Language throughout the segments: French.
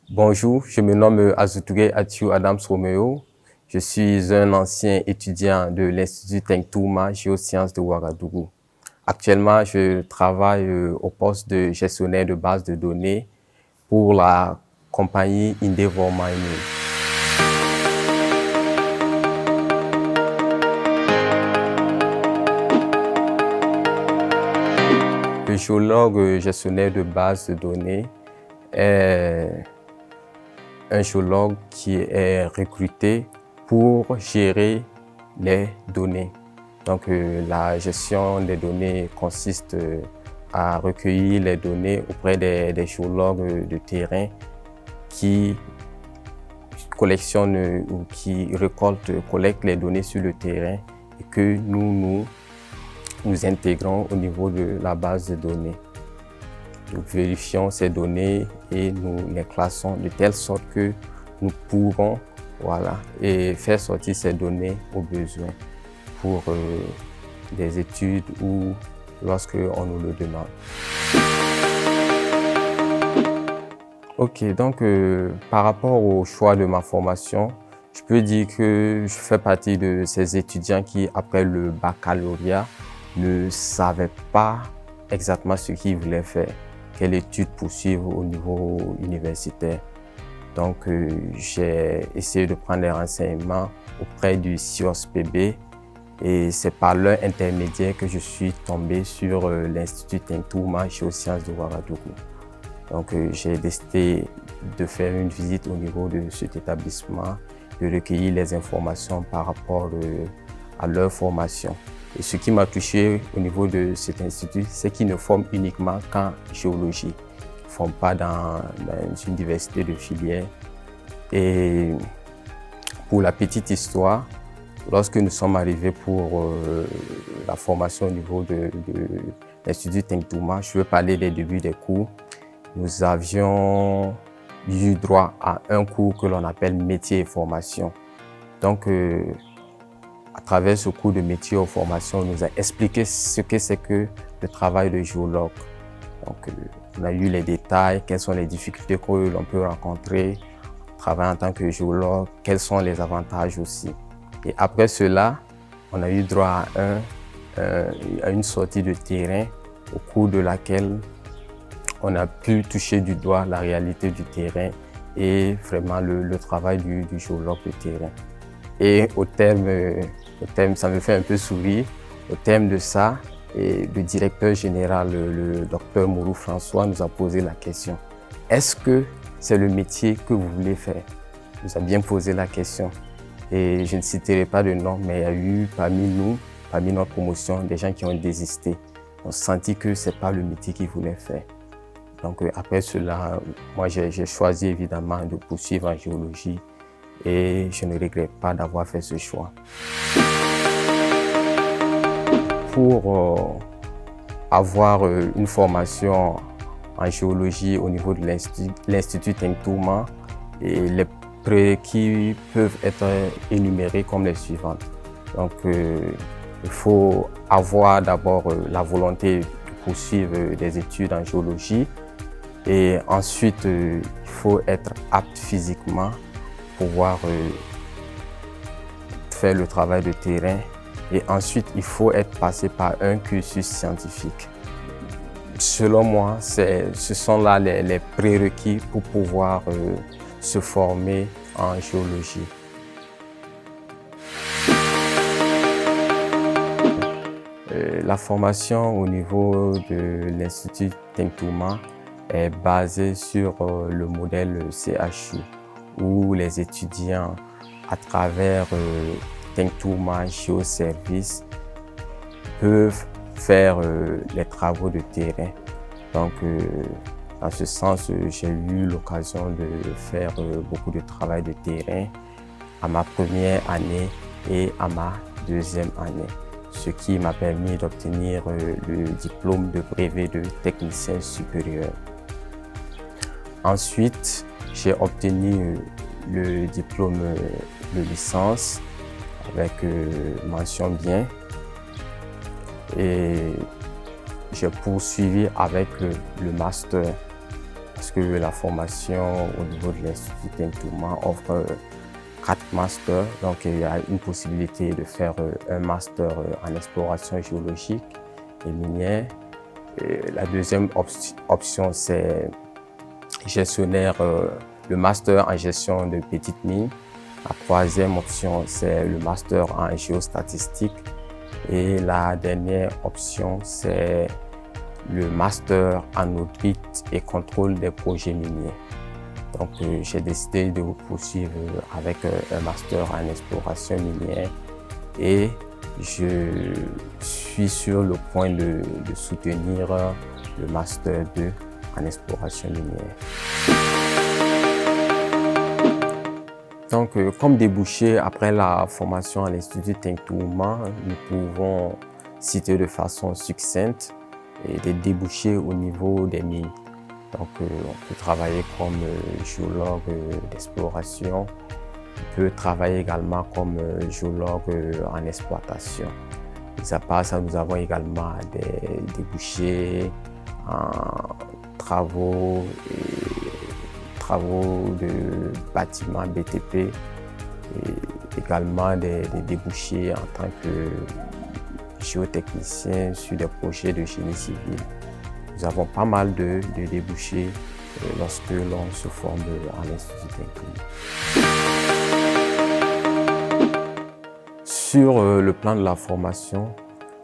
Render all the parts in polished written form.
Bonjour, je me nomme Azutouré Atiou Adams Romeo. Je suis un ancien étudiant de l'Institut Tengtouma Géosciences de Ouagadougou. Actuellement, je travaille au poste de gestionnaire de base de données pour la compagnie Endeavour Mining. Le géologue gestionnaire de base de données est un géologue qui est recruté pour gérer les données. Donc, la gestion des données consiste à recueillir les données auprès des géologues de terrain qui collectionnent ou qui collectent les données sur le terrain et que nous intégrons au niveau de la base de données. Nous vérifions ces données et nous les classons de telle sorte que nous pourrons et faire sortir ces données au besoin pour des études ou lorsqu'on nous le demande. Ok, donc par rapport au choix de ma formation, je peux dire que je fais partie de ces étudiants qui, après le baccalauréat, ne savaient pas exactement ce qu'ils voulaient faire, quelle étude poursuivre au niveau universitaire. Donc, j'ai essayé de prendre des renseignements auprès du CIOSPB et c'est par leur intermédiaire que je suis tombé sur l'Institut Tengtouma Géosciences de Ouagadougou. Donc, j'ai décidé de faire une visite au niveau de cet établissement, de recueillir les informations par rapport à leur formation. Et ce qui m'a touché au niveau de cet institut, c'est qu'ils ne forment uniquement qu'en géologie. Ils ne forment pas dans une diversité de filières. Et pour la petite histoire, lorsque nous sommes arrivés pour la formation au niveau de l'Institut Tengtouma, je veux parler des débuts des cours. Nous avions eu droit à un cours que l'on appelle métier et formation. Donc, à travers ce cours de métier et formation, on nous a expliqué ce que c'est que le travail de géologue. Donc, on a eu les détails, quelles sont les difficultés que l'on peut rencontrer, travailler en tant que géologue, quels sont les avantages aussi. Et après cela, on a eu droit à une sortie de terrain au cours de laquelle on a pu toucher du doigt la réalité du terrain et vraiment le travail du géologue de terrain. Et au terme, ça me fait un peu sourire, au terme de ça, et le directeur général, le docteur Mourou François, nous a posé la question. Est-ce que c'est le métier que vous voulez faire? Il nous a bien posé la question. Et je ne citerai pas de nom, mais il y a eu parmi notre promotion, des gens qui ont désisté. On senti que ce n'est pas le métier qu'ils voulaient faire. Donc après cela, moi j'ai choisi évidemment de poursuivre en géologie et je ne regrette pas d'avoir fait ce choix. Pour avoir une formation en géologie au niveau de l'Institut Tengtouma, les prérequis peuvent être énumérés comme les suivants. Donc il faut avoir d'abord la volonté de poursuivre des études en géologie. Et ensuite, il faut être apte physiquement pour pouvoir faire le travail de terrain. Et ensuite, il faut être passé par un cursus scientifique. Selon moi, ce sont là les prérequis pour pouvoir se former en géologie. La formation au niveau de l'Institut Tengtouma est basée sur le modèle CHU, où les étudiants, à travers Tengtouma Géoservices, peuvent faire les travaux de terrain. Donc, dans ce sens, j'ai eu l'occasion de faire beaucoup de travail de terrain à ma première année et à ma deuxième année, ce qui m'a permis d'obtenir le diplôme de brevet de technicien supérieur. Ensuite, j'ai obtenu le diplôme de licence avec mention bien. Et j'ai poursuivi avec le master parce que la formation au niveau de l'Institut Think Touma offre 4 masters. Donc il y a une possibilité de faire un master en exploration géologique et minière. Et la deuxième option, c'est gestionnaire, le master en gestion de petites mines. La troisième option, c'est le master en géostatistique. Et la dernière option, c'est le master en audit et contrôle des projets miniers. Donc, j'ai décidé de poursuivre avec un master en exploration minière et je suis sur le point de soutenir le master 2 en exploration minière. Donc, comme débouché après la formation à l'Institut Think Touma, nous pouvons citer de façon succincte des débouchés au niveau des mines. Donc, on peut travailler comme géologue d'exploration. On peut travailler également comme géologue en exploitation. Mis à part ça, nous avons également des débouchés en travaux de bâtiments BTP et également des débouchés en tant que géotechnicien sur des projets de génie civil. Nous avons pas mal de débouchés lorsque l'on se forme à l'Institut Think Touma. Sur le plan de la formation,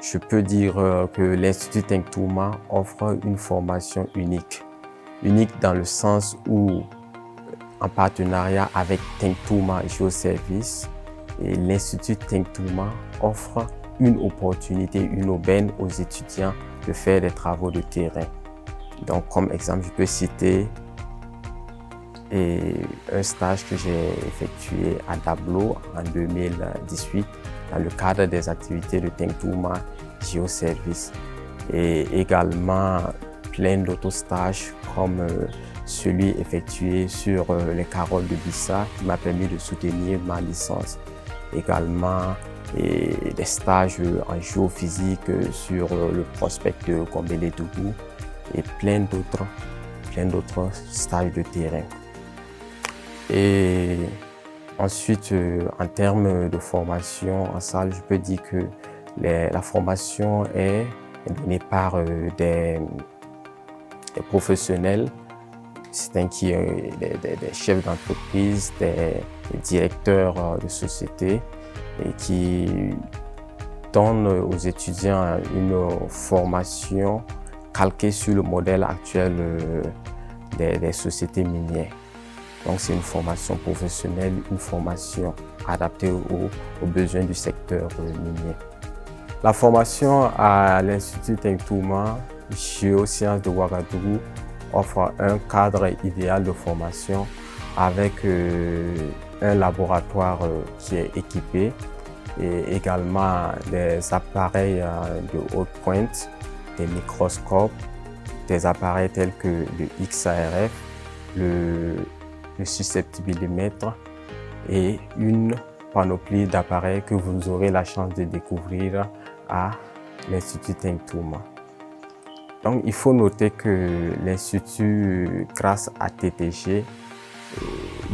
je peux dire que l'Institut Think Touma offre une formation unique. Unique dans le sens où, en partenariat avec Think Touma Géoservices, l'Institut Think Touma offre une opportunité, une aubaine aux étudiants de faire des travaux de terrain. Donc, comme exemple, je peux citer un stage que j'ai effectué à Dablo en 2018 dans le cadre des activités de Think Touma Géoservices et également plein d'autres stages comme celui effectué sur les Carolles de Bissa qui m'a permis de soutenir ma licence. Également des stages en géophysique sur le prospect de Gombele-Dougou et plein d'autres stages de terrain. Et ensuite, en termes de formation en salle, je peux dire que la formation est donnée par des professionnels, des chefs d'entreprise, des directeurs de société et qui donnent aux étudiants une formation calquée sur le modèle actuel des sociétés minières. Donc c'est une formation professionnelle, une formation adaptée aux besoins du secteur minier. La formation à l'Institut Think Touma Géosciences de Ouagadougou offre un cadre idéal de formation avec un laboratoire qui est équipé et également des appareils de haute pointe, des microscopes, des appareils tels que le XARF, le susceptibilomètre et une panoplie d'appareils que vous aurez la chance de découvrir à l'Institut Think Touma. Donc, il faut noter que l'Institut, grâce à TTG,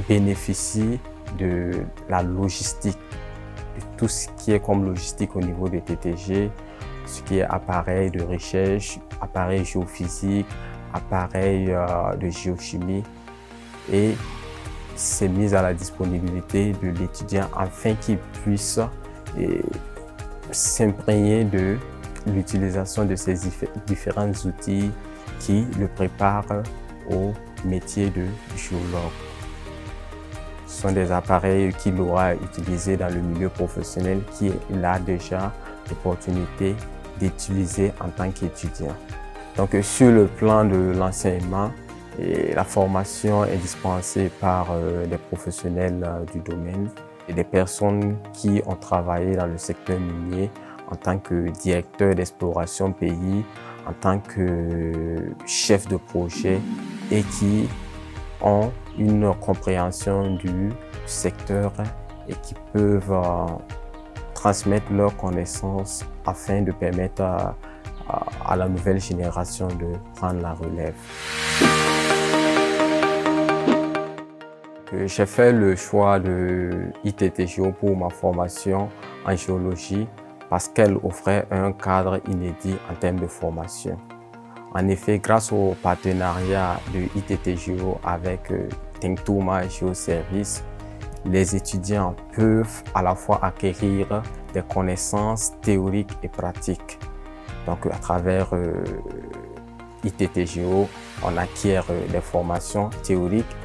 bénéficie de la logistique, de tout ce qui est comme logistique au niveau de TTG, ce qui est appareil de recherche, appareil géophysique, appareil de géochimie, et c'est mis à la disponibilité de l'étudiant afin qu'il puisse s'imprégner de l'utilisation de ces différents outils qui le préparent au métier de géologue. Ce sont des appareils qu'il aura utilisés dans le milieu professionnel qu'il a déjà l'opportunité d'utiliser en tant qu'étudiant. Donc sur le plan de l'enseignement, la formation est dispensée par des professionnels du domaine et des personnes qui ont travaillé dans le secteur minier en tant que directeur d'exploration pays, en tant que chef de projet et qui ont une compréhension du secteur et qui peuvent transmettre leurs connaissances afin de permettre à la nouvelle génération de prendre la relève. J'ai fait le choix de ITT Géo pour ma formation en géologie parce qu'elle offrait un cadre inédit en termes de formation. En effet, grâce au partenariat de ITT Géo avec Think2ma Géoservice, les étudiants peuvent à la fois acquérir des connaissances théoriques et pratiques. Donc, à travers ITT Géo, on acquiert des formations théoriques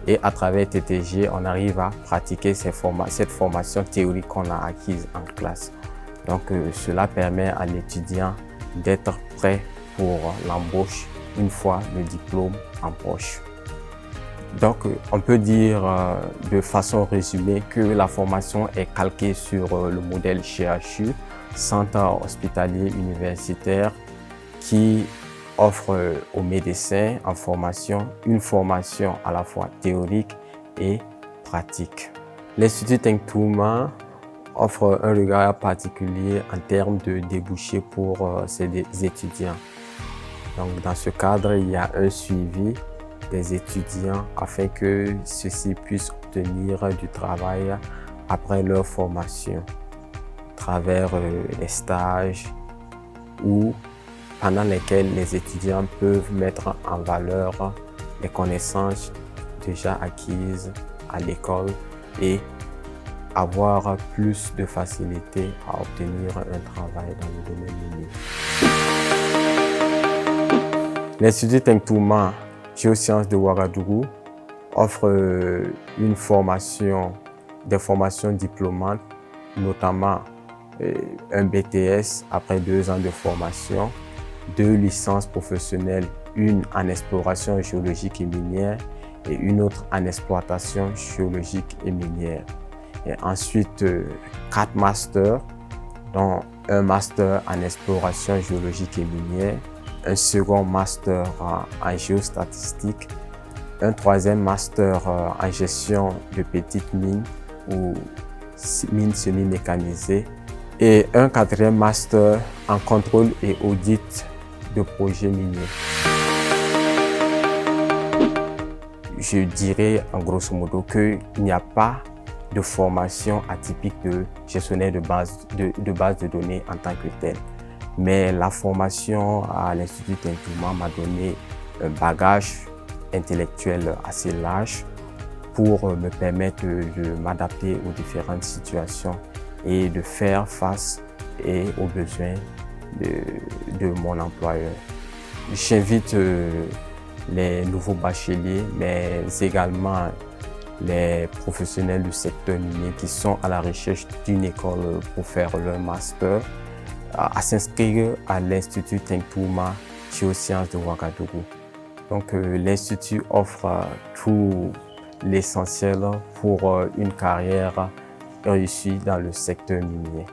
et à travers TTG, on arrive à pratiquer cette formation théorique qu'on a acquise en classe. Donc, cela permet à l'étudiant d'être prêt pour l'embauche une fois le diplôme en poche. Donc, on peut dire de façon résumée que la formation est calquée sur le modèle CHU, Centre hospitalier universitaire, qui offre aux médecins en formation une formation à la fois théorique et pratique. L'Institut Think2ma offre un regard particulier en termes de débouchés pour ses étudiants. Donc, dans ce cadre, il y a un suivi des étudiants afin que ceux-ci puissent obtenir du travail après leur formation, à travers les stages ou pendant lesquels les étudiants peuvent mettre en valeur les connaissances déjà acquises à l'école et avoir plus de facilité à obtenir un travail dans le domaine minier. L'Institut Think2ma Géosciences de Ouagadougou offre des formations diplômantes, notamment un BTS après 2 ans de formation, 2 licences professionnelles, une en exploration géologique et minière et une autre en exploitation géologique et minière. Et ensuite, 4 masters, dont un master en exploration géologique et minière, un second master en géostatistique, un 3e master en gestion de petites mines ou mines semi-mécanisées et un 4e master en contrôle et audit de projets miniers. Je dirais en grosso modo qu'il n'y a pas de formation atypique de gestionnaire de base de données en tant que tel. Mais la formation à l'Institut Think2ma m'a donné un bagage intellectuel assez large pour me permettre de m'adapter aux différentes situations et de faire face aux besoins de mon employeur. J'invite les nouveaux bacheliers, mais également les professionnels du secteur minier qui sont à la recherche d'une école pour faire leur master à s'inscrire à l'Institut Think2ma Géosciences de Ouagadougou. Donc, l'Institut offre tout l'essentiel pour une carrière réussie dans le secteur minier.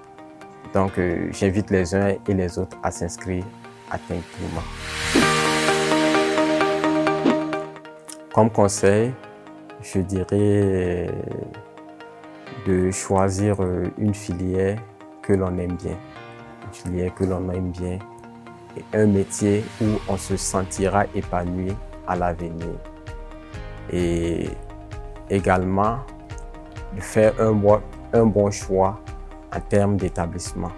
Donc, j'invite les uns et les autres à s'inscrire à Think2ma. Comme conseil, je dirais de choisir une filière que l'on aime bien. Une filière que l'on aime bien et un métier où on se sentira épanoui à l'avenir. Et également, de faire un bon choix en termes d'établissement.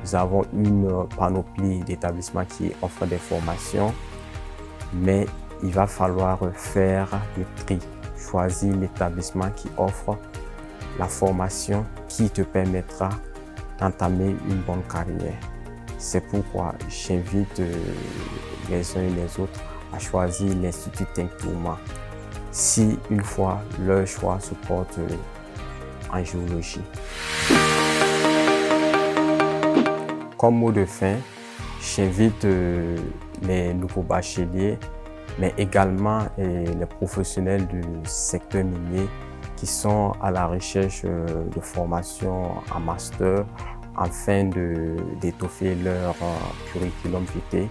Nous avons une panoplie d'établissements qui offrent des formations, mais il va falloir faire le tri. Choisir l'établissement qui offre la formation qui te permettra d'entamer une bonne carrière. C'est pourquoi j'invite les uns et les autres à choisir l'Institut Think2ma si une fois leur choix se porte en géologie. Comme mot de fin, j'invite les nouveaux bacheliers, mais également les professionnels du secteur minier qui sont à la recherche de formation en master afin d'étoffer leur curriculum vitae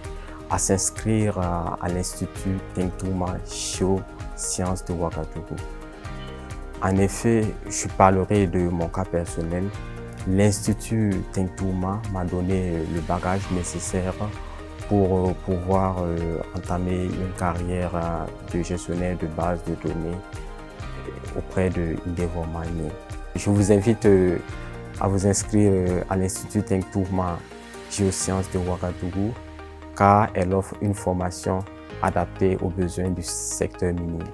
à s'inscrire à l'Institut Think2ma Géosciences de Ouagadougou. En effet, je parlerai de mon cas personnel. l'Institut Think Touma m'a donné le bagage nécessaire pour pouvoir entamer une carrière de gestionnaire de base de données auprès de Endeavour Mining. Je vous invite à vous inscrire à l'Institut Think Touma Géosciences de Ouagadougou car elle offre une formation adaptée aux besoins du secteur minier.